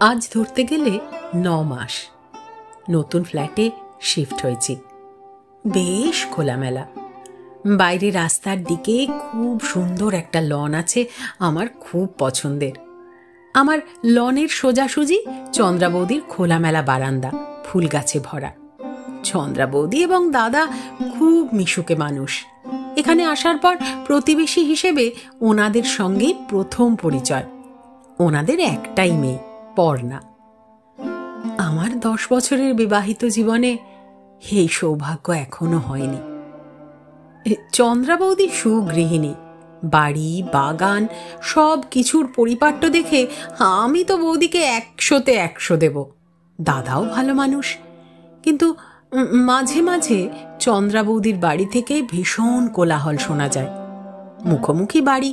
আজ ধরতে গেলে 9 মাস নতুন ফ্ল্যাটে শিফট হয়েছি। বেশ খোলামেলা, বাইরে রাস্তার দিকে খুব সুন্দর একটা লন আছে, আমার খুব পছন্দের। আমার লনের সোজাসুজি চন্দ্রা বৌদির খোলামেলা বারান্দা, ফুল গাছে ভরা। চন্দ্রা বৌদি এবং দাদা খুব মিশুকে মানুষ। এখানে আসার পর প্রতিবেশী হিসেবে ওনাদের সঙ্গেই প্রথম পরিচয়। ওনাদের একটাই মেয়ে, পর্ণা। আমার 10 বছরের বিবাহিত জীবনে এই সৌভাগ্য এখনো হয়নি। চন্দ্রা বৌদি সুগৃহিণী, বাড়ি বাগান সব কিছুর পরিপাট্য দেখে আমি তো বৌদিকে 100-তে 100 দেব। দাদাও ভালো মানুষ, কিন্তু মাঝে মাঝে চন্দ্রা বৌদির বাড়ি থেকে ভীষণ কোলাহল শোনা যায়। মুখোমুখি বাড়ি,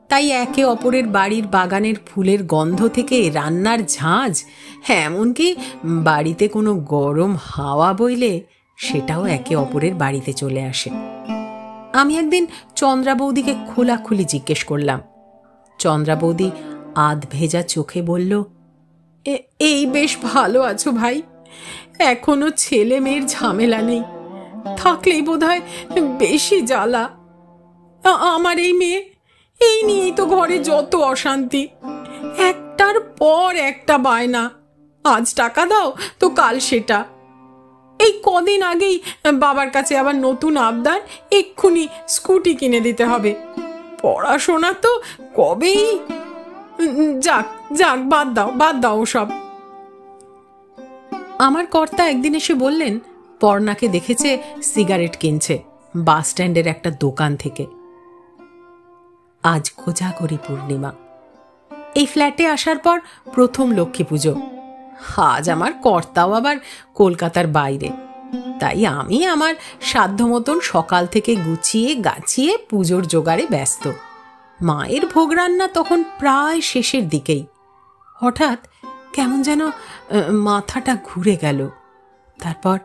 তাই একে অপরের বাড়ির বাগানের ফুলের গন্ধ থেকে রান্নার ঝাঁঝ, এমনকি বাড়িতে কোনো গরম হাওয়া বইলে সেটাও একে অপরের বাড়িতে চলে আসে। আমি একদিন চন্দ্রা বৌদিকে খোলাখুলি জিজ্ঞেস করলাম। চন্দ্রা বৌদি আধ ভেজা চোখে বলল, এই বেশ ভালো আছো ভাই, এখনো ছেলে মেয়ের ঝামেলা নেই, থাকলেই বোধহয় বেশি জ্বালা। আমার এই মেয়ে, এই নিয়েই তো ঘরে যত অশান্তি, একটার পর একটা বায়না। আজ টাকা দাও তো কাল সেটা। এই কদিন আগেই বাবার কাছে আবার নতুন আবদার, এক্ষুনি স্কুটি কিনে দিতে হবে। পড়াশোনা তো কবেই। যাক যাক, বাদ দাও সব। আমার কর্তা একদিন এসে বললেন, পর্ণাকে দেখেছে সিগারেট কিনছে বাস স্ট্যান্ডের একটা দোকান থেকে। আজ কোজাগরী পূর্ণিমা। এই ফ্ল্যাটে আসার পর প্রথম লক্ষ্মী পুজো। আজ আমার কর্তাও আবার কলকাতার বাইরে, তাই আমি আমার সাধ্য মতন সকাল থেকে গুছিয়ে গাছিয়ে পুজোর জোগাড়ে ব্যস্ত। মায়ের ভোগ রান্না তখন প্রায় শেষের দিকেই। হঠাৎ কেমন যেন মাথাটা ঘুরে গেল। তারপর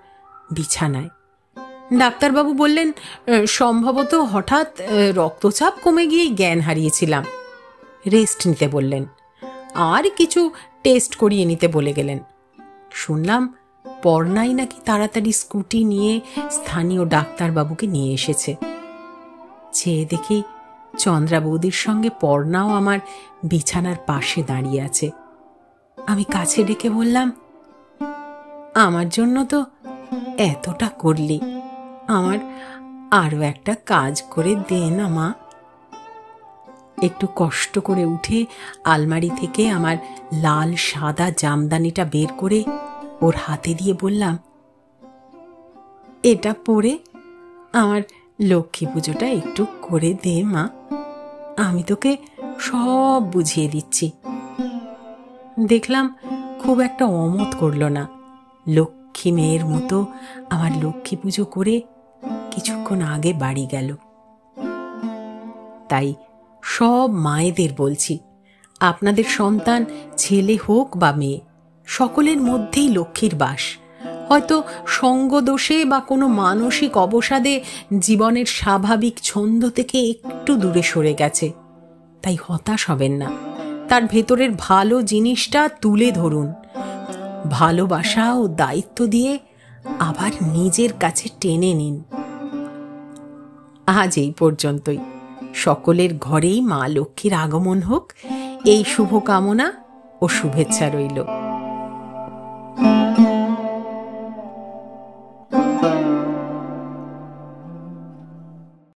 বিছানায়। ডাক্তারবাবু বললেন, সম্ভবত হঠাৎ রক্তচাপ কমে গিয়ে জ্ঞান হারিয়েছিলাম। রেস্ট নিতে বললেন, আর কিছু টেস্ট করিয়ে নিতে বলে গেলেন। শুনলাম পর্ণাই নাকি তাড়াতাড়ি স্কুটি নিয়ে স্থানীয় ডাক্তারবাবুকে নিয়ে এসেছে। চেয়ে দেখি চন্দ্রা বৌদির সঙ্গে পর্ণাও আমার বিছানার পাশে দাঁড়িয়ে আছে। আমি কাছে ডেকে বললাম, আমার জন্য তো এতটা করলি, আমার আরো একটা কাজ করে দে না মা। একটু কষ্ট করে উঠে আলমারি থেকে আমার লাল সাদা জামদানিটা বের করে ওর হাতে দিয়ে বললাম, এটা পরে আমার লক্ষ্মী পুজোটা একটু করে দে মা, আমি তোকে সব বুঝিয়ে দিচ্ছি। দেখলাম খুব একটা অমত করলো না। লক্ষ্মী মেয়ের মতো আমার লক্ষ্মী পুজো করে কিছুক্ষণ আগে বাড়ি গেল। তাই সব মায়েদের বলছি, আপনাদের সন্তান ছেলে হোক বা মেয়ে, সকলের মধ্যেই লক্ষ্মীর বাস। হয়তো সঙ্গদোষে বা কোনো মানসিক অবসাদে জীবনের স্বাভাবিক ছন্দ থেকে একটু দূরে সরে গেছে, তাই হতাশ হবেন না। তার ভেতরের ভালো জিনিসটা তুলে ধরুন, ভালোবাসা ও দায়িত্ব দিয়ে আবার নিজের কাছে টেনে নিন। আজ এই পর্যন্তই। সকলের ঘরেই মা লক্ষ্মীর আগমন হোক, এই শুভকামনা ও শুভেচ্ছা রইল।